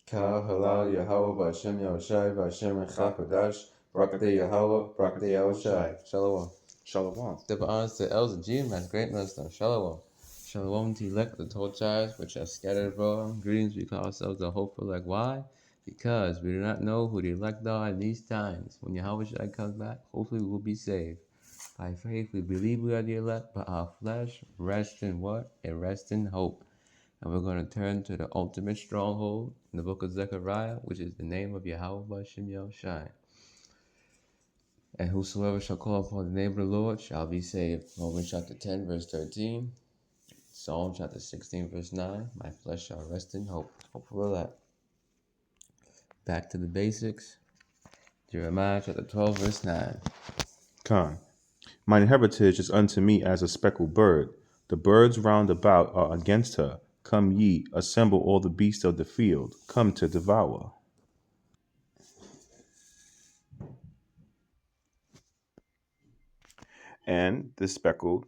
Ka halal Yahweh B'Hashem Yahushai B'Hashem Echad Kodash Barakateh Yahweh Barakateh Yahushai. Shalom. Shalom. Double honors to Els and G, man's great wisdom. Shalom. Shalom to elect the 12 tribes which are scattered abroad. Greetings, we call ourselves the hopeful. Like why? Because we do not know who the elect are in these times. When Yahweh Shai comes back, hopefully we will be saved. By faith we believe we are the elect, but our flesh rests in what? It rests in hope. And we're going to turn to the ultimate stronghold in the book of Zechariah, which is the name of Yahweh B'Hashem Yahushai. And whosoever shall call upon the name of the Lord shall be saved. Romans chapter 10, verse 13. Psalm chapter 16, verse 9. My flesh shall rest in hope. Hope for that. Back to the basics. Jeremiah chapter 12, verse 9. Con. Mine heritage is unto me as a speckled bird. The birds round about are against her. Come ye, assemble all the beasts of the field. Come to devour. And the speckled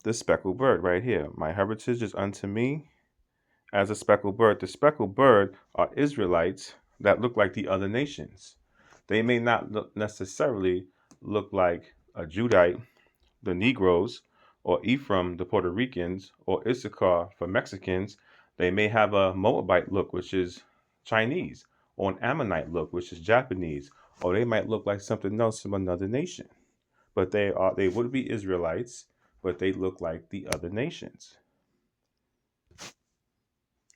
bird right here. My heritage is unto me as a speckled bird. The speckled bird are Israelites that look like the other nations. They may not necessarily look like a Judite, the Negroes, or Ephraim, the Puerto Ricans, or Issachar for Mexicans. They may have a Moabite look, which is Chinese, or an Ammonite look, which is Japanese, or they might look like something else from another nation. But they would be Israelites, but they look like the other nations.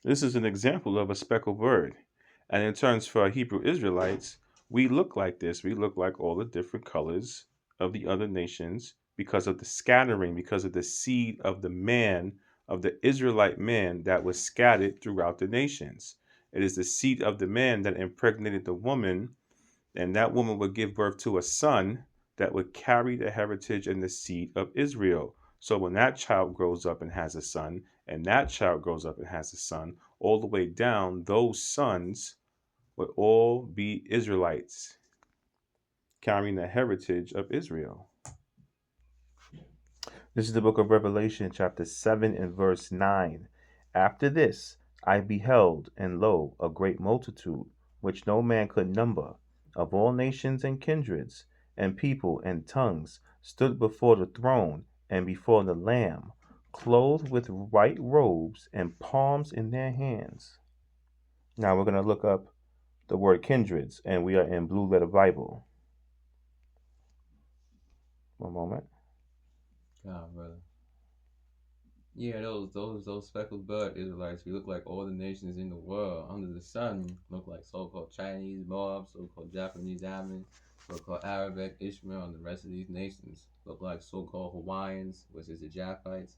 This is an example of a speckled bird. And in terms for Hebrew Israelites, we look like this. We look like all the different colors of the other nations because of the scattering, because of the seed of the man, of the Israelite man that was scattered throughout the nations. It is the seed of the man that impregnated the woman, and that woman would give birth to a son that would carry the heritage and the seed of Israel. So when that child grows up and has a son, and that child grows up and has a son, all the way down, those sons would all be Israelites, carrying the heritage of Israel. This is the book of Revelation, chapter 7 and verse 9. After this, I beheld, and lo, a great multitude, which no man could number, of all nations and kindreds, and people and tongues, stood before the throne and before the Lamb, clothed with white robes and palms in their hands. Now we're going to look up the word kindreds, and we are in Blue Letter Bible. One moment. God, brother. Yeah, those speckled bird Israelites, we look like all the nations in the world under the sun. Look like so-called Chinese, Moab, so-called Japanese, Ammon, so-called Arabic, Ishmael, and the rest of these nations. Look like so-called Hawaiians, which is the Japhites.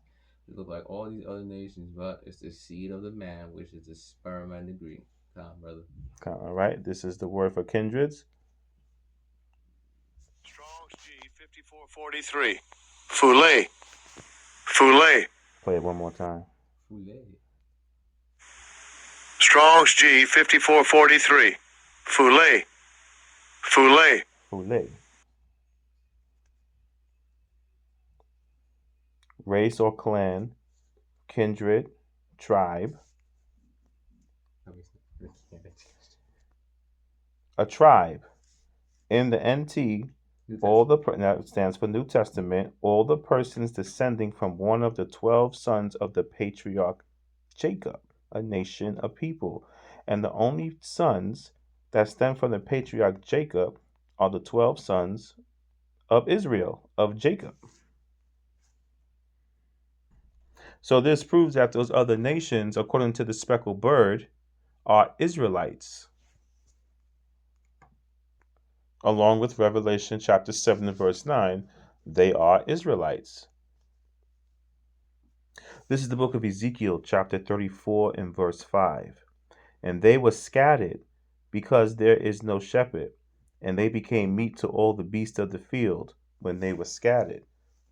They look like all these other nations, but it's the seed of the man, which is the sperm and the green. Come on, brother. All right, this is the word for kindreds. Strong's G 5443. Foulet. Foulet. Play it one more time. Foulet. Strong's G 5443. Foulet. Foulet. Foulet. Race or clan, kindred, tribe. A tribe. In the NT, all the that stands for New Testament, all the persons descending from one of the 12 sons of the patriarch Jacob, a nation, a people. And the only sons that stem from the patriarch Jacob are the 12 sons of Israel, of Jacob. So this proves that those other nations, according to the speckled bird, are Israelites, along with Revelation chapter 7 and verse 9. They are Israelites. This is the book of Ezekiel chapter 34 and verse 5. And they were scattered because there is no shepherd, and they became meat to all the beasts of the field when they were scattered.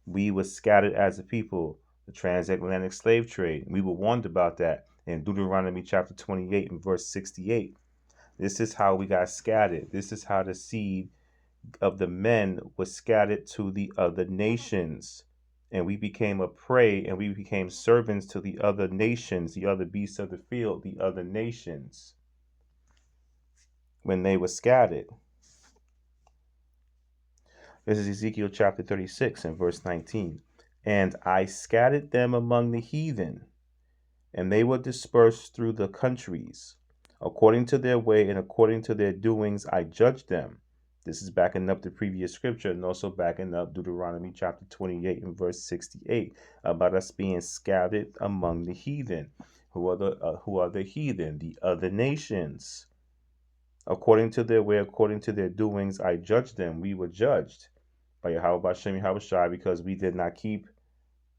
We were scattered as a people, the transatlantic slave trade. We were warned about that in Deuteronomy chapter 28 and verse 68. This is how we got scattered. This is how the seed of the men was scattered to the other nations. And we became a prey, and we became servants to the other nations, the other beasts of the field, the other nations. when they were scattered. This is Ezekiel chapter 36 and verse 19. And I scattered them among the heathen, and they were dispersed through the countries. According to their way and according to their doings, I judged them. This is backing up the previous scripture and also backing up Deuteronomy chapter 28 and verse 68 about us being scattered among the heathen. Who are the heathen? The other nations. According to their way, according to their doings, I judged them. We were judged by Yahweh Bashem Yahweh Shai because we did not keep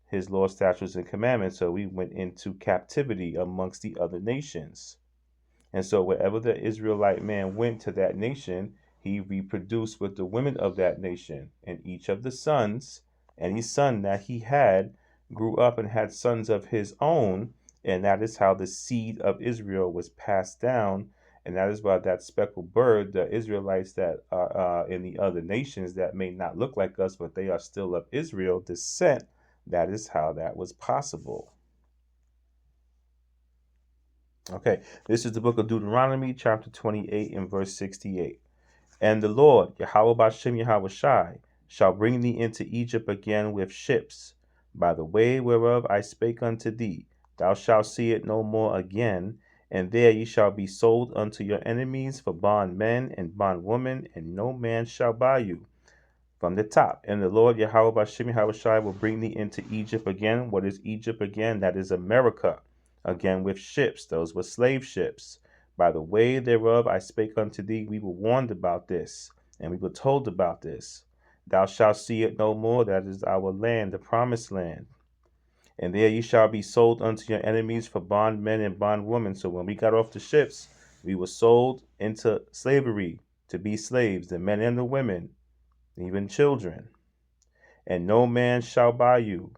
his laws, statutes, and commandments. So we went into captivity amongst the other nations. And so wherever the Israelite man went to that nation, he reproduced with the women of that nation. And each of the sons, any son that he had, grew up and had sons of his own. And that is how the seed of Israel was passed down. And that is why that speckled bird, the Israelites that are in the other nations that may not look like us, but they are still of Israel descent, that is how that was possible. Okay, this is the book of Deuteronomy, chapter 28, and verse 68. And the Lord, Yahweh Bashem Yahweh Shai, shall bring thee into Egypt again with ships, by the way whereof I spake unto thee. Thou shalt see it no more again, and there ye shall be sold unto your enemies for bondmen and bondwomen, and no man shall buy you. From the top. And the Lord Yahweh Bashem Yahweh Shai will bring thee into Egypt again. What is Egypt again? That is America. Again with ships. Those were slave ships. By the way thereof I spake unto thee. We were warned about this, and we were told about this. Thou shalt see it no more. That is our land, the promised land. And there ye shall be sold unto your enemies for bondmen and bondwomen. So when we got off the ships, we were sold into slavery to be slaves, the men and the women, even children. And no man shall buy you.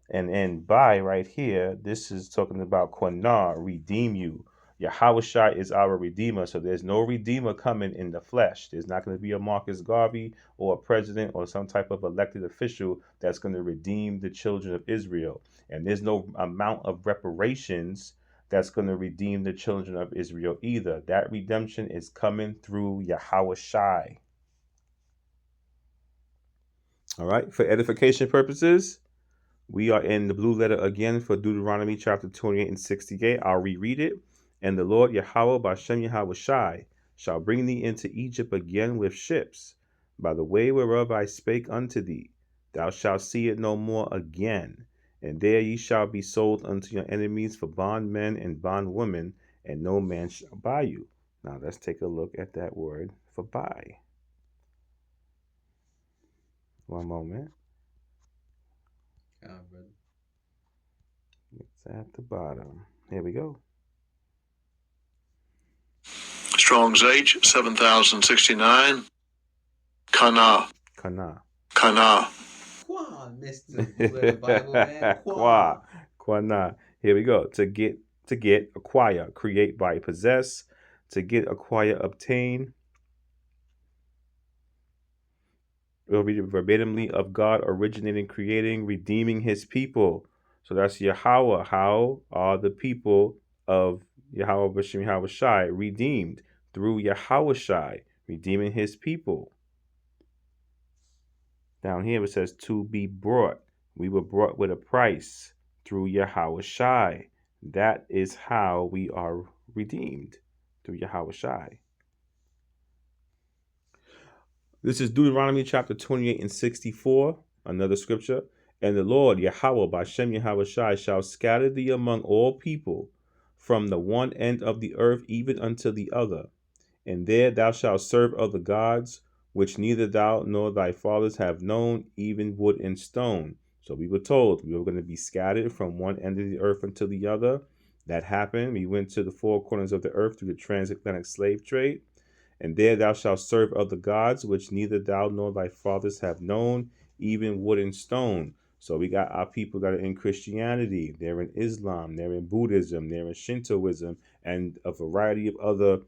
And buy right here, this is talking about Quanar, redeem you. Yahweh is our redeemer, so there's no redeemer coming in the flesh. There's not going to be a Marcus Garvey or a president or some type of elected official that's going to redeem the children of Israel. And there's no amount of reparations that's going to redeem the children of Israel either. That redemption is coming through Yahweh Shai. All right, for edification purposes, we are in the blue letter again for Deuteronomy chapter 28 and 68. I'll reread it. And the Lord Yahweh Bashem Yahweh Shai shall bring thee into Egypt again with ships, by the way whereof I spake unto thee. Thou shalt see it no more again. And there ye shall be sold unto your enemies for bondmen and bondwomen, and no man shall buy you. Now let's take a look at that word for buy. One moment. It's at the bottom. Here we go. Strong's H, 7069. Kana. Kana. Kana. Quan, Mr. Blue Letter Bible Man. Qua. Quana. Here we go. To get, acquire, create, buy, possess. To get, acquire, obtain. We'll read it verbatimly of God originating, creating, redeeming his people. So that's Yahweh. How are the people of Yahweh Bashem Yahweh Shai redeemed? Through Yahweh Shai, redeeming his people. Down here it says to be brought. We were brought with a price through Yahweh Shai. That is how we are redeemed, through Yahweh Shai. This is Deuteronomy chapter 28 and 64, another scripture. And the Lord, Yahweh, Bashem Yahweh Shai, shall scatter thee among all people, from the one end of the earth even unto the other. And there thou shalt serve other gods, which neither thou nor thy fathers have known, even wood and stone. So we were told we were going to be scattered from one end of the earth unto the other. That happened. We went to the four corners of the earth through the transatlantic slave trade. And there thou shalt serve other gods, which neither thou nor thy fathers have known, even wood and stone. So we got our people that are in Christianity, they're in Islam, they're in Buddhism, they're in Shintoism, and a variety of other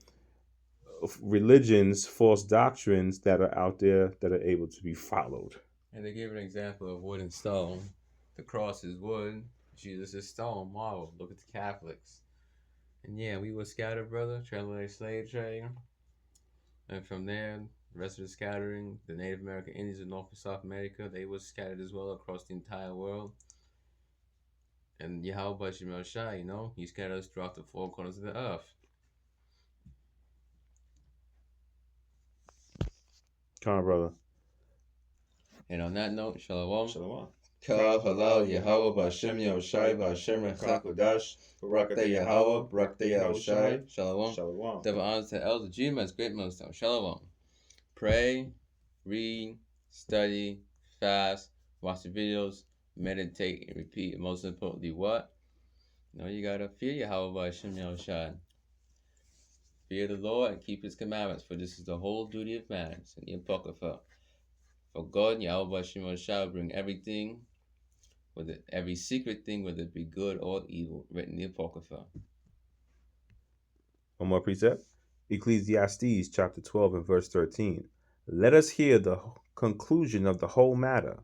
religions, false doctrines that are out there that are able to be followed. And they gave an example of wood and stone. The cross is wood, Jesus is stone, marble. Look at the Catholics. And yeah, we were scattered, brother, transatlantic slave trade. And from there, the rest of the scattering, the Native American Indians of North and South America, they were scattered as well across the entire world. And Yahweh Shemel Shai, he scattered us throughout the four corners of the earth. Come on, brother. And on that note, Shalom. Shalom. Kav halal Yahweh b'Hashem Yahushai b'Hashem Echad Kodash Barakte Yahweh Barakte Yahushai Shalom. Shalom. Double honors to Elder G, man's great milestone. Shalom. Pray, read, study, fast, watch the videos, meditate, and repeat. And most importantly, what? You gotta fear Yahweh b'Hashem Yahushai. Fear the Lord and keep His commandments, for this is the whole duty of man. It's in the Apocrypha. For God, Yahweh b'Hashem Yahushai will bring everything, every secret thing, whether it be good or evil, written in the Apocrypha. One more precept. Ecclesiastes chapter 12 and verse 13. Let us hear the conclusion of the whole matter.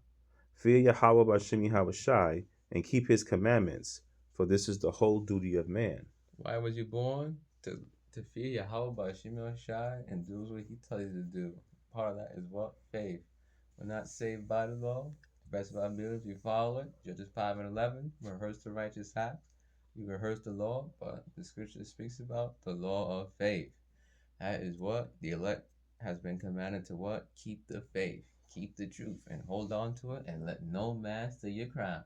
Fear Yahweh b'Hashem Yahushai and keep His commandments, for this is the whole duty of man. Why was you born? To fear Yahweh b'Hashem Yahushai and do what He tells you to do. Part of that is what? Faith. We're not saved by the law. The best of our ability, we follow it. Judges 5 and 11. Rehearse the righteous acts. We rehearse the law, but the scripture speaks about the law of faith. That is what the elect has been commanded to what? Keep the faith, keep the truth, and hold on to it, and let no man steal your crown.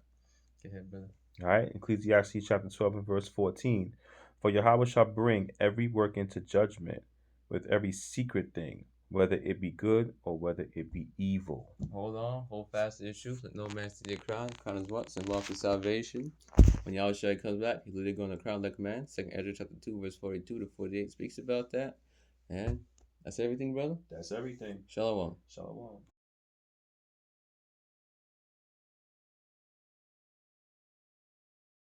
Go ahead, brother. All right, Ecclesiastes chapter 12 and verse 14. For Yahweh shall bring every work into judgment with every secret thing, whether it be good or whether it be evil. Hold on, hold fast to the truth, let no man steal your crown. Crown is what? Symbol for salvation. When Yahweh comes back, he's literally going to crown like a man. 2 Ezra chapter 2, verse 42 to 48 speaks about that. And that's everything, brother? That's everything. Shalom. Shalom.